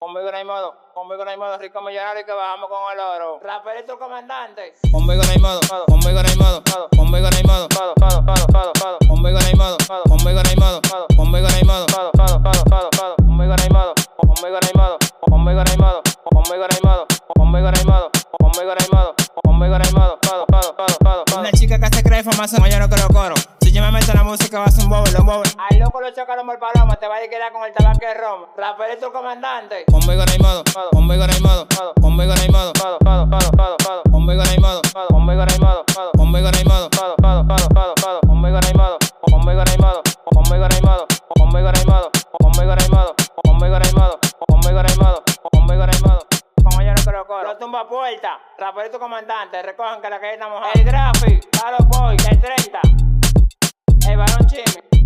Conmigo no hay modo, rico millonario que bajamos con el oro. Rafaelito el comandante. Conmigo no hay modo, conmigo no hay modo, conmigo no hay modo, conmigo no hay modo, conmigo no hay modo, conmigo no hay modo, Conmigo no hay modo, conmigo no hay modo, conmigo no hay modo, conmigo no hay modo, conmigo no hay modo, conmigo no hay modo, conmigo no hay modo. Una chica que se cree famosa, yo no creo coro. Si yo me meto en la música va a ser un bobo, lo muevo. Al loco lo choca el palomo, te va a quedar con el tabaco de ron. Rafaelito el comandante. Conmigo no hay modo, conmigo no hay modo, conmigo no hay modo, conmigo no hay modo, Conmigo no hay modo, conmigo no hay modo, conmigo no hay modo, conmigo no hay modo, conmigo no hay modo, conmigo no hay modo, conmigo no hay modo, conmigo no hay modo, conmigo no hay modo, conmigo no hay modo. Como yo no creo coro. Lo tumba puerta, Rafaelito comandante, recojan que la calle está mojada. El Grafi, Palo Boy, el 30, el Barón Chimi.